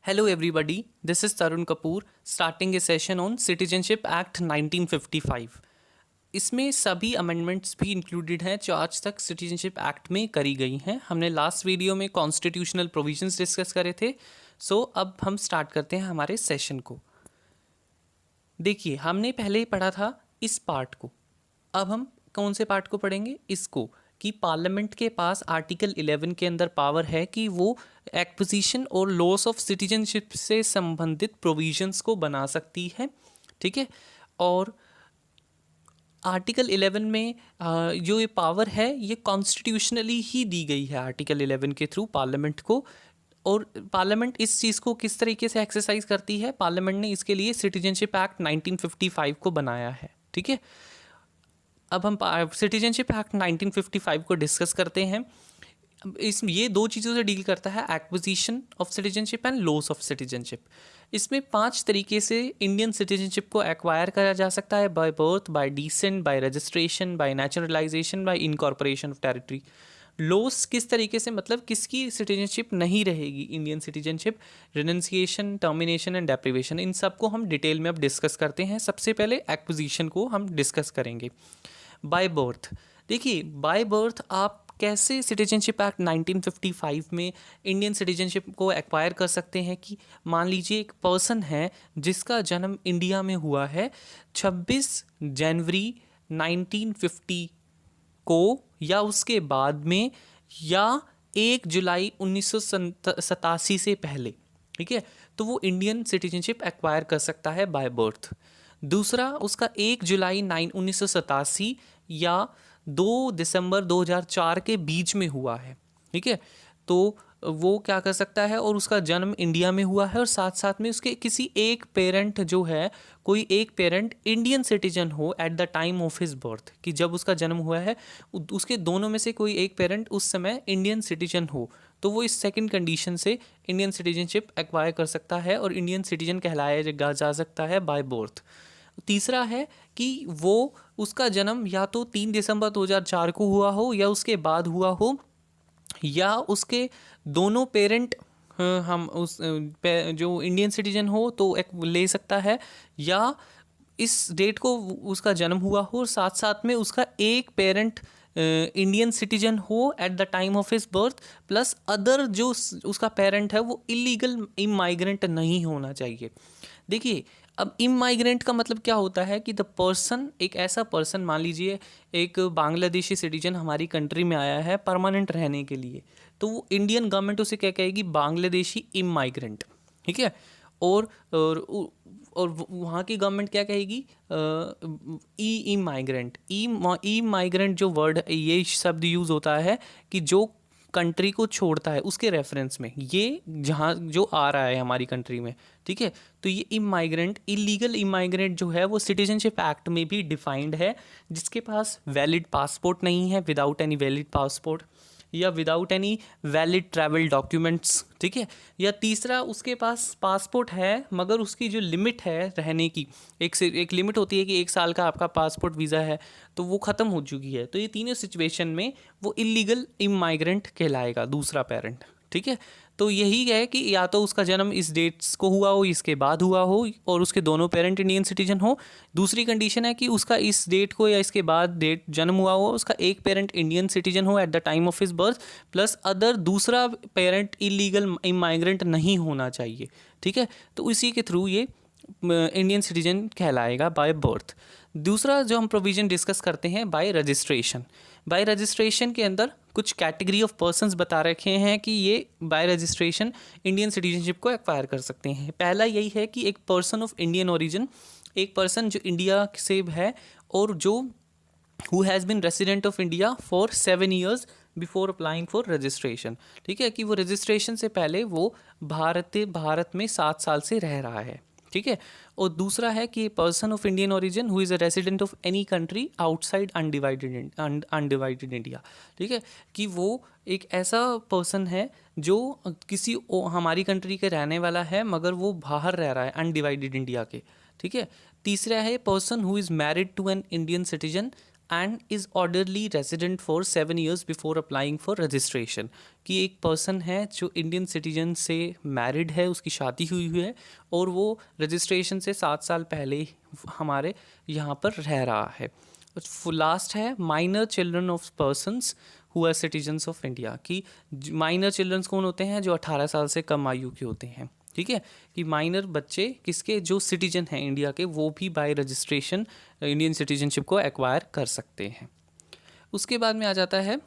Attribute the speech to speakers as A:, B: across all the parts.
A: Hello everybody, this is Tarun Kapoor starting a session on Citizenship Act 1955। इसमें सभी amendments भी included हैं जो आज तक सिटीजनशिप एक्ट में करी गई हैं। हमने लास्ट वीडियो में कॉन्स्टिट्यूशनल प्रोविजंस डिस्कस करे थे। अब हम स्टार्ट करते हैं हमारे सेशन को। देखिए, हमने पहले ही पढ़ा था इस पार्ट को। अब हम कौन से पार्ट को पढ़ेंगे? इसको, कि पार्लियामेंट के पास आर्टिकल 11 के अंदर पावर है कि वो एक्विजिशन और लॉस ऑफ सिटीजनशिप से संबंधित प्रोविजंस को बना सकती है। ठीक है, और आर्टिकल 11 में जो ये पावर है ये कॉन्स्टिट्यूशनली ही दी गई है आर्टिकल 11 के थ्रू पार्लियामेंट को। और पार्लियामेंट इस चीज़ को किस तरीके से एक्सरसाइज करती है? पार्लियामेंट ने इसके लिए सिटीजनशिप एक्ट 1955 को बनाया है। ठीक है, अब हम सिटीजनशिप एक्ट 1955 को डिस्कस करते हैं। ये दो चीज़ों से डील करता है, acquisition of citizenship and loss of citizenship. इसमें 5 तरीके से इंडियन सिटीजनशिप को एक्वायर करा जा सकता है: by birth, by descent, by registration, by naturalisation, by incorporation of territory. Loss किस तरीके से, मतलब किसकी सिटीजनशिप नहीं रहेगी Indian citizenship, renunciation, termination and deprivation. इन सब को हम डिटेल में अब डिस्कस करते हैं। सबसे पहले एक्विजिशन को हम डिस्कस करेंगे। बाय बर्थ, देखिए बाय बर्थ आप कैसे सिटीजनशिप एक्ट 1955 में इंडियन सिटीजनशिप को एक्वायर कर सकते हैं? कि मान लीजिए एक पर्सन है जिसका जन्म इंडिया में हुआ है 26 जनवरी 1950 को या उसके बाद में, या 1 जुलाई 1987 से पहले। ठीक है, तो वो इंडियन सिटीजनशिप एक्वायर कर सकता है बाय बर्थ। दूसरा, उसका 1 जुलाई 1987 या 2 दिसंबर 2004 के बीच में हुआ है। ठीक है, तो वो क्या कर सकता है, और उसका जन्म इंडिया में हुआ है और साथ साथ में उसके किसी एक पेरेंट जो है, कोई एक पेरेंट इंडियन सिटीजन हो at the time of his birth, कि जब उसका जन्म हुआ है उसके दोनों में से कोई एक पेरेंट उस समय इंडियन सिटीजन हो, तो वो इस सेकंड कंडीशन से इंडियन सिटीजनशिप एक्वायर कर सकता है और इंडियन सिटीजन कहलाया जा सकता है बाय बर्थ। तीसरा है कि वो उसका जन्म या तो 3 दिसंबर 2004 को हुआ हो या उसके बाद हुआ हो, या उसके दोनों पेरेंट हम जो इंडियन सिटीजन हो तो एक ले सकता है, या इस डेट को उसका जन्म हुआ हो और साथ साथ में उसका एक पेरेंट इंडियन सिटीजन हो at the time of his birth, plus other जो उसका पेरेंट है वो इलीगल इमाइग्रेंट नहीं होना चाहिए। देखिए, अब इमाइग्रेंट का मतलब क्या होता है कि द पर्सन, एक ऐसा पर्सन, मान लीजिए एक बांग्लादेशी सिटीजन हमारी कंट्री में आया है परमानेंट रहने के लिए, तो वो इंडियन गवर्नमेंट उसे क्या कहेगी? बांग्लादेशी इमाइग्रेंट। ठीक है, और वहाँ की गवर्नमेंट क्या कहेगी? ई माइग्रेंट। ई माइग्रेंट जो वर्ड, ये शब्द यूज़ होता है कि जो कंट्री को छोड़ता है उसके रेफरेंस में, ये जहाँ जो आ रहा है हमारी कंट्री में। ठीक है, तो ये इमाइग्रेंट, इलीगल इमाइग्रेंट जो है वो सिटीजनशिप एक्ट में भी डिफाइंड है, जिसके पास वैलिड पासपोर्ट नहीं है, विदाउट एनी वैलिड पासपोर्ट, या without any valid travel documents. ठीक है, या तीसरा, उसके पास पासपोर्ट है मगर उसकी जो लिमिट है रहने की, एक लिमिट होती है कि 1 साल का आपका पासपोर्ट वीज़ा है, तो वो ख़त्म हो चुकी है। तो ये तीनों सिचुएशन में वो इलीगल इमाइग्रेंट कहलाएगा, दूसरा पेरेंट। ठीक है, तो यही है कि या तो उसका जन्म इस डेट्स को हुआ हो, इसके बाद हुआ हो, और उसके दोनों पेरेंट इंडियन सिटीजन हो। दूसरी कंडीशन है कि उसका इस डेट को या इसके बाद डेट जन्म हुआ हो, उसका एक पेरेंट इंडियन सिटीजन हो at the time of his birth, plus other दूसरा पेरेंट इलीगल इमाइग्रेंट नहीं होना चाहिए। ठीक है, तो इसी के थ्रू ये इंडियन सिटीजन कहलाएगा बाय बर्थ। दूसरा जो हम प्रोविज़न डिस्कस करते हैं, बाय रजिस्ट्रेशन। बाय रजिस्ट्रेशन के अंदर कुछ कैटेगरी ऑफ पर्सन्स बता रखे हैं कि ये बाय रजिस्ट्रेशन इंडियन सिटीजनशिप को एक्वायर कर सकते हैं। पहला यही है कि एक पर्सन ऑफ इंडियन ओरिजिन, एक पर्सन जो इंडिया से है और जो who has been resident of India for 7 years before applying for registration. ठीक है, कि वो रजिस्ट्रेशन से पहले वो भारत में 7 साल से रह रहा है। ठीक है, और दूसरा है कि person of Indian origin who is a resident of any country outside undivided India. ठीक है, कि वो एक ऐसा पर्सन है जो किसी हमारी कंट्री के रहने वाला है मगर वो बाहर रह रहा है अनडिवाइडेड इंडिया के। ठीक है, तीसरा है person who is married to an Indian citizen and is orderly resident for 7 years before applying for registration. कि एक पर्सन है जो इंडियन सिटीजन से मैरिड है, उसकी शादी हुई हुई है और वो रजिस्ट्रेशन से 7 साल पहले हमारे यहाँ पर रह रहा है। लास्ट है minor children of persons who are citizens of India. कि माइनर चिल्ड्रंस कौन होते हैं? जो 18 साल से कम आयु के होते हैं। ठीक है, कि माइनर बच्चे किसके? जो सिटीजन हैं इंडिया के, वो भी बाय रजिस्ट्रेशन इंडियन सिटीजनशिप को एक्वायर कर सकते हैं। उसके बाद में आ जाता है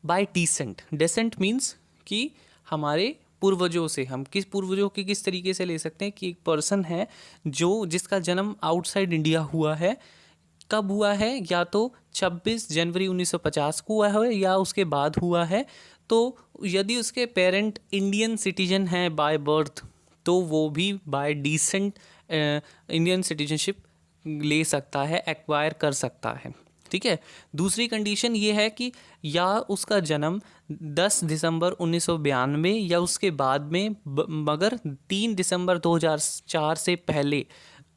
A: बाय डिसेंट। डिसेंट मीन्स कि हमारे पूर्वजों से, हम किस पूर्वजों के किस तरीके से ले सकते हैं कि एक पर्सन है जो जिसका जन्म आउटसाइड इंडिया हुआ है। कब हुआ है? या तो 26 जनवरी 1950 को हुआ है या उसके बाद हुआ है। तो यदि उसके पेरेंट इंडियन सिटीजन हैं बाय बर्थ, तो वो भी बाय डिसेंट इंडियन सिटीजनशिप ले सकता है, एक्वायर कर सकता है। ठीक है। दूसरी कंडीशन ये है कि या उसका जन्म 10 दिसंबर 1992 या उसके बाद में, मगर 3 दिसंबर 2004 से पहले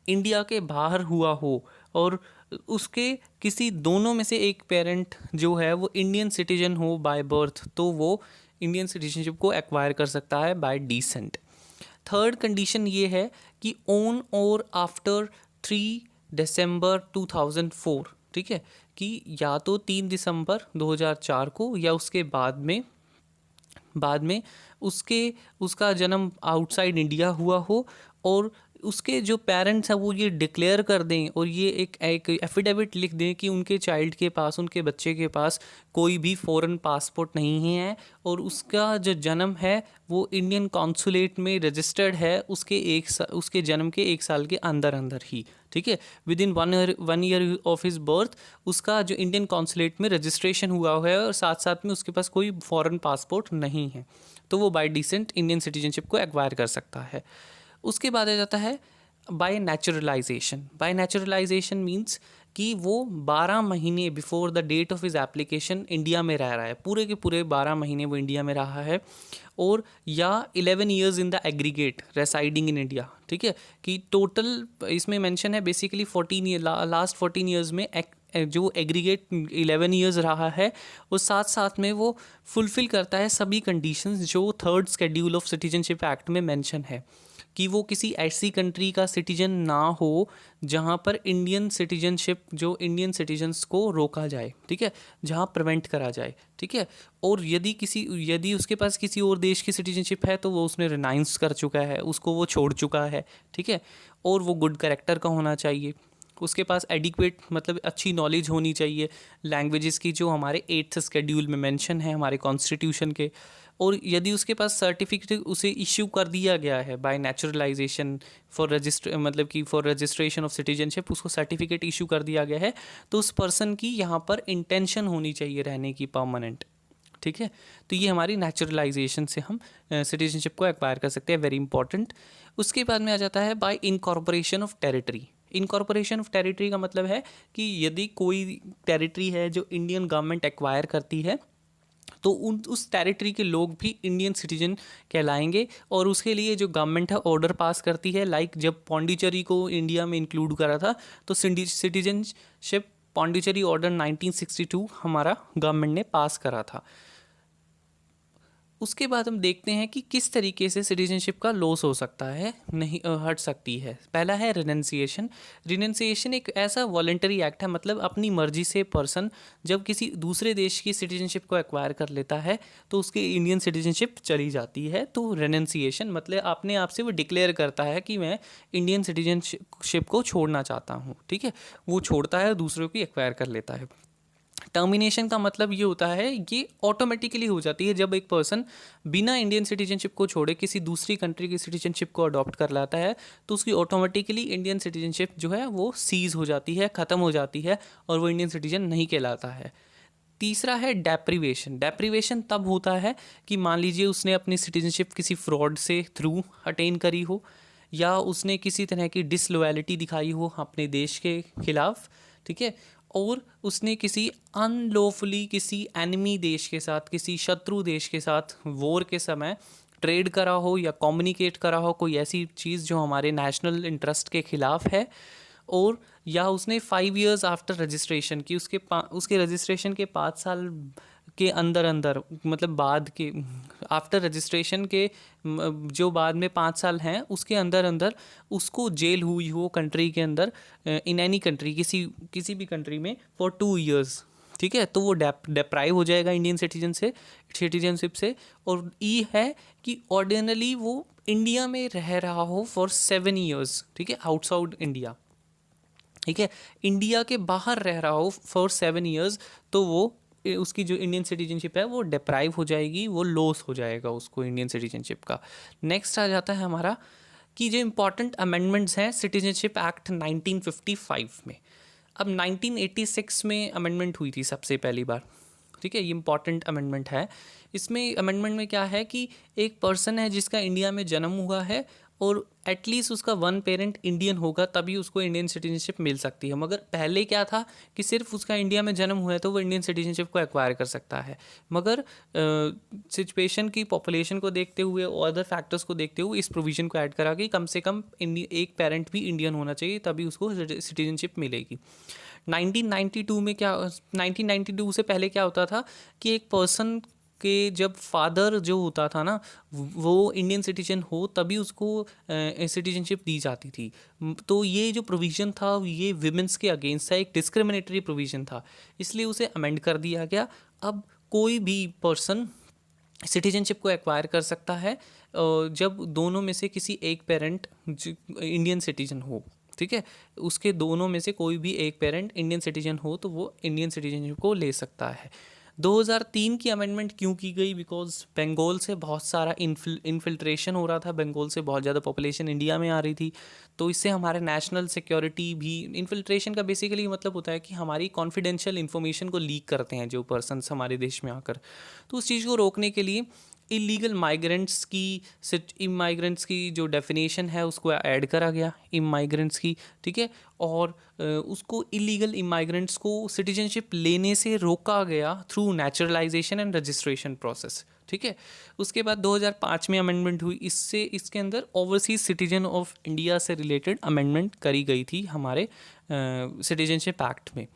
A: इंडिया के बाहर हुआ हो और उसके किसी दोनों में से एक पेरेंट जो है वो इंडियन सिटीजन हो बाय बर्थ, तो वो इंडियन सिटीजनशिप को एक्वायर कर सकता है बाय डिसेंट। थर्ड कंडीशन ये है कि ऑन और आफ्टर 3 दिसंबर 2004। ठीक है, कि या तो 3 दिसंबर 2004 को या उसके बाद में उसका जन्म आउटसाइड इंडिया हुआ हो और उसके जो पेरेंट्स हैं वो ये डिक्लेयर कर दें और ये एक एफिडेविट लिख दें कि उनके चाइल्ड के पास, उनके बच्चे के पास कोई भी फॉरेन पासपोर्ट नहीं है और उसका जो जन्म है वो इंडियन कॉन्सुलेट में रजिस्टर्ड है उसके जन्म के 1 साल के अंदर अंदर ही। ठीक है, with in 1 year of his birth उसका जो इंडियन कॉन्सुलेट में रजिस्ट्रेशन हुआ है और साथ साथ में उसके पास कोई फॉरेन पासपोर्ट नहीं है, तो वो बाय डिसेंट इंडियन सिटीजनशिप को एक्वायर कर सकता है। उसके बाद आ जाता है by naturalisation. By naturalisation means कि वो 12 महीने before the date of his application India में रह रहा है, पूरे के पूरे 12 महीने वो इंडिया में रहा है, और या 11 years in the aggregate residing in India. ठीक है, कि टोटल इसमें मेंशन है बेसिकली 14 लास्ट 14 years में जो एग्रीगेट 11 years रहा है, उस साथ साथ में वो फुलफ़िल करता है सभी कंडीशंस जो 3rd schedule of citizenship act में मेंशन है। कि वो किसी ऐसी कंट्री का सिटीजन ना हो जहाँ पर इंडियन सिटीजन्स को रोका जाए। ठीक है, जहाँ प्रिवेंट करा जाए। ठीक है, और यदि उसके पास किसी और देश की सिटीजनशिप है तो वो उसने रिनाउंस कर चुका है, उसको वो छोड़ चुका है। ठीक है, और वो गुड कैरेक्टर का होना चाहिए, उसके पास एडिक्वेट मतलब अच्छी नॉलेज होनी चाहिए लैंग्वेजेस की जो हमारे 8th शेड्यूल में मेंशन है हमारे कॉन्स्टिट्यूशन के। और यदि उसके पास सर्टिफिकेट उसे इश्यू कर दिया गया है by naturalisation for registration of citizenship, उसको सर्टिफिकेट इशू कर दिया गया है, तो उस पर्सन की यहाँ पर इंटेंशन होनी चाहिए रहने की परमानेंट। ठीक है, तो ये हमारी नेचुरलाइजेशन से हम सिटीजनशिप को एक्वायर कर सकते हैं, वेरी इंपॉर्टेंट। उसके बाद में आ जाता है bye incorporation of territory. Incorporation of territory का मतलब है कि यदि कोई टेरिटरी है जो इंडियन गवर्नमेंट एक्वायर करती है तो उस टेरिटरी के लोग भी इंडियन सिटीजन कहलाएंगे, और उसके लिए जो गवर्नमेंट है ऑर्डर पास करती है। लाइक जब पौंडीचेरी को इंडिया में इंक्लूड करा था तो सिटीजनशिप पौंडीचेरी ऑर्डर 1962 हमारा गवर्नमेंट ने पास करा था। उसके बाद हम देखते हैं कि किस तरीके से सिटीजनशिप का लॉस हो सकता है, नहीं हट सकती है। पहला है रिनंसिएशन। रिनंसिएशन एक ऐसा वॉलंटरी एक्ट है, मतलब अपनी मर्जी से पर्सन जब किसी दूसरे देश की सिटीजनशिप को एक्वायर कर लेता है तो उसकी इंडियन सिटीजनशिप चली जाती है। तो रिनंसिएशन मतलब अपने आप से वो डिक्लेयर करता है कि मैं इंडियन सिटीजनशिप को छोड़ना चाहता हूँ। ठीक है, वो छोड़ता है, दूसरों की एक्वायर कर लेता है। टर्मिनेशन का मतलब ये होता है, ये ऑटोमेटिकली हो जाती है जब एक पर्सन बिना इंडियन सिटीजनशिप को छोड़े किसी दूसरी कंट्री की सिटीजनशिप को अडॉप्ट कर लाता है, तो उसकी ऑटोमेटिकली इंडियन सिटीजनशिप जो है वो सीज हो जाती है, ख़त्म हो जाती है, और वो इंडियन सिटीजन नहीं कहलाता है। तीसरा है डेप्रीवेशन। डेप्रीवेशन तब होता है कि मान लीजिए उसने अपनी सिटीजनशिप किसी फ्रॉड से थ्रू अटेन करी हो, या उसने किसी तरह की डिसलॉयलिटी दिखाई हो अपने देश के खिलाफ। ठीक है, और उसने किसी अनलॉफुली किसी एनिमी देश के साथ, किसी शत्रु देश के साथ वॉर के समय ट्रेड करा हो या कम्युनिकेट करा हो, कोई ऐसी चीज़ जो हमारे नेशनल इंटरेस्ट के खिलाफ है, और या उसने 5 years आफ्टर रजिस्ट्रेशन की, उसके रजिस्ट्रेशन के 5 साल के अंदर अंदर, मतलब बाद के आफ्टर रजिस्ट्रेशन के जो बाद में 5 साल हैं उसके अंदर अंदर उसको जेल हुई हो कंट्री के अंदर, इन एनी कंट्री, किसी भी कंट्री में फॉर 2 years, ठीक है, तो वो डेप्राइव हो जाएगा इंडियन सिटीजनशिप से। और ई है कि ऑर्डिनली वो इंडिया में रह रहा हो फॉर 7 years, ठीक है, आउटसाइड इंडिया, ठीक है, इंडिया के बाहर रह रहा हो फॉर 7 years, तो वो उसकी जो इंडियन सिटीजनशिप है वो डिप्राइव हो जाएगी, वो लॉस हो जाएगा उसको इंडियन सिटीजनशिप का। नेक्स्ट आ जाता है हमारा कि जो इम्पॉर्टेंट अमेंडमेंट्स हैं सिटीजनशिप एक्ट 1955 में। अब 1986 में अमेंडमेंट हुई थी सबसे पहली बार, ठीक है, ये इंपॉर्टेंट अमेंडमेंट है। इसमें अमेंडमेंट में क्या है कि एक पर्सन है जिसका इंडिया में जन्म हुआ है और एटलीस्ट उसका वन पेरेंट इंडियन होगा तभी उसको इंडियन सिटीजनशिप मिल सकती है। मगर पहले क्या था कि सिर्फ उसका इंडिया में जन्म हुआ है तो वो इंडियन सिटीजनशिप को एक्वायर कर सकता है। मगर सिचुएशन की पॉपुलेशन को देखते हुए और अदर फैक्टर्स को देखते हुए इस प्रोविज़न को ऐड करा कि कम से कम एक पेरेंट भी इंडियन होना चाहिए तभी उसको सिटीजनशिप मिलेगी। 1992 में क्या 1992 से पहले क्या होता था कि एक पर्सन के जब फादर जो होता था ना वो इंडियन सिटीजन हो तभी उसको सिटीजनशिप दी जाती थी। तो ये जो प्रोविज़न था ये विमेंस के अगेंस्ट था, एक डिस्क्रिमिनेटरी प्रोविज़न था, इसलिए उसे अमेंड कर दिया गया। अब कोई भी पर्सन सिटीजनशिप को एक्वायर कर सकता है जब दोनों में से किसी एक पेरेंट इंडियन सिटीजन हो, ठीक है, उसके दोनों में से कोई भी एक पेरेंट इंडियन सिटीजन हो तो वो इंडियन सिटीजनशिप को ले सकता है। 2003 की अमेंडमेंट क्यों की गई? बिकॉज बंगाल से बहुत सारा इन्फिल्ट्रेशन हो रहा था, बंगाल से बहुत ज़्यादा पॉपुलेशन इंडिया में आ रही थी, तो इससे हमारे नेशनल सिक्योरिटी भी, इन्फिल्ट्रेशन का बेसिकली मतलब होता है कि हमारी कॉन्फिडेंशियल इन्फॉर्मेशन को लीक करते हैं जो पर्सन्स हमारे देश में आकर, तो उस चीज़ को रोकने के लिए इलीगल इमाइग्रेंट्स की जो डेफिनेशन है उसको ऐड करा गया, इमाइग्रेंट्स की, ठीक है, और उसको इलीगल इमाइग्रेंट्स को सिटीजनशिप लेने से रोका गया through naturalisation and registration process, ठीक है। उसके बाद 2005 में अमेंडमेंट हुई, इसके अंदर ओवरसीज सिटीजन ऑफ इंडिया से रिलेटेड अमेंडमेंट करी गई थी हमारे सिटीजनशिप एक्ट में।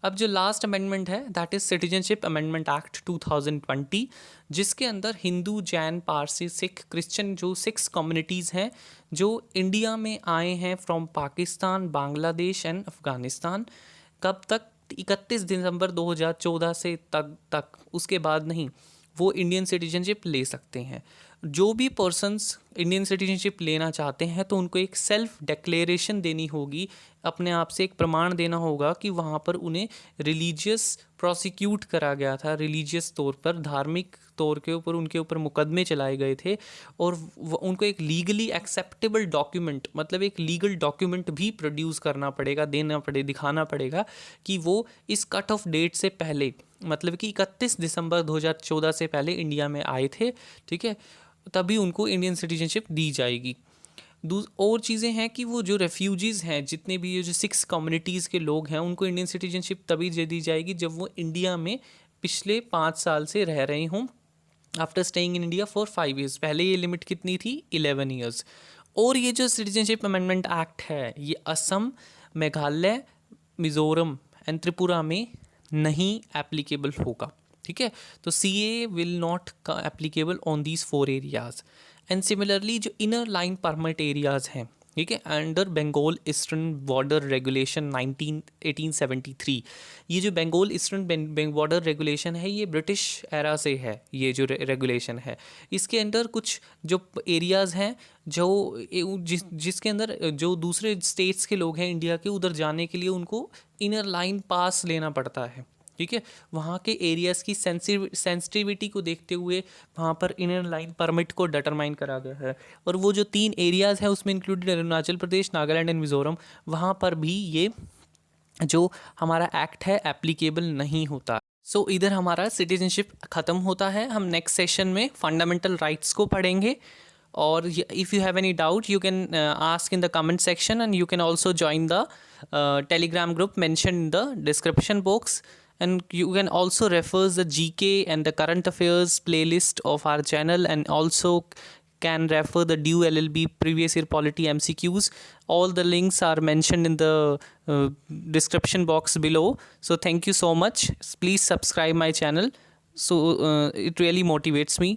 A: अब जो लास्ट अमेंडमेंट है that is citizenship amendment act 2020, जिसके अंदर हिंदू, जैन, पारसी, सिख, क्रिश्चियन जो 6 कम्युनिटीज़ हैं जो इंडिया में आए हैं फ्रॉम पाकिस्तान, बांग्लादेश एंड अफ़गानिस्तान, कब तक? 31 दिसंबर 2014 से तक उसके बाद नहीं, वो इंडियन सिटीजनशिप ले सकते हैं। जो भी पर्सन्स इंडियन सिटीजनशिप लेना चाहते हैं तो उनको एक सेल्फ डिक्लेरेशन देनी होगी, अपने आप से एक प्रमाण देना होगा कि वहाँ पर उन्हें रिलीजियस प्रोसिक्यूट करा गया था, रिलीजियस तौर पर, धार्मिक तौर के ऊपर उनके ऊपर मुकदमे चलाए गए थे, और उनको एक लीगली एक्सेप्टेबल डॉक्यूमेंट, मतलब एक लीगल डॉक्यूमेंट भी प्रोड्यूस करना पड़ेगा, दिखाना पड़ेगा कि वो इस कट ऑफ डेट से पहले, मतलब कि 31 दिसंबर 2014 से पहले इंडिया में आए थे, ठीक है, तभी उनको इंडियन सिटीजनशिप दी जाएगी। और चीज़ें हैं कि वो जो रेफ्यूजीज़ हैं, जितने भी ये जो 6 कम्युनिटीज़ के लोग हैं, उनको इंडियन सिटीजनशिप तभी दी जाएगी जब वो इंडिया में पिछले 5 साल से रह रहे हों, after staying in India for 5 years। पहले ये लिमिट कितनी थी? 11 years। और ये जो सिटीजनशिप अमेंडमेंट एक्ट है ये असम, मेघालय, मिज़ोरम एंड त्रिपुरा में नहीं एप्लीकेबल होगा, ठीक है। तो CAA will not applicable on these 4 areas. And similarly जो इनर लाइन परमिट एरियाज़ हैं, ठीक है, under Bengal eastern border regulation 1873, ये जो बंगाल ईस्टर्न बॉर्डर रेगुलेशन है ये ब्रिटिश एरा से है, ये जो रेगुलेशन है इसके अंदर कुछ जो एरियाज़ हैं जो जिसके अंदर जो दूसरे स्टेट्स के लोग हैं इंडिया के, उधर जाने के लिए उनको इनर लाइन पास लेना पड़ता है, ठीक है। वहाँ के एरियाज़ की सेंसिटिविटी को देखते हुए वहाँ पर इनर लाइन परमिट को डिटरमाइन करा गया है, और वो जो 3 एरियाज़ हैं उसमें इंक्लूडेड अरुणाचल प्रदेश, नागालैंड एंड मिज़ोरम, वहाँ पर भी ये जो हमारा एक्ट है एप्लीकेबल नहीं होता। सो इधर हमारा सिटीजनशिप ख़त्म होता है। हम नेक्स्ट सेशन में फंडामेंटल राइट्स को पढ़ेंगे, और if you have any doubt you can ask in the comment section, and you can also join the telegram group mentioned in the description box, and you can also refer the GK and the current affairs playlist of our channel, and also can refer the due LLB previous year polity MCQs. All the links are mentioned in the description box below. So thank you so much. Please subscribe my channel. So it really motivates me.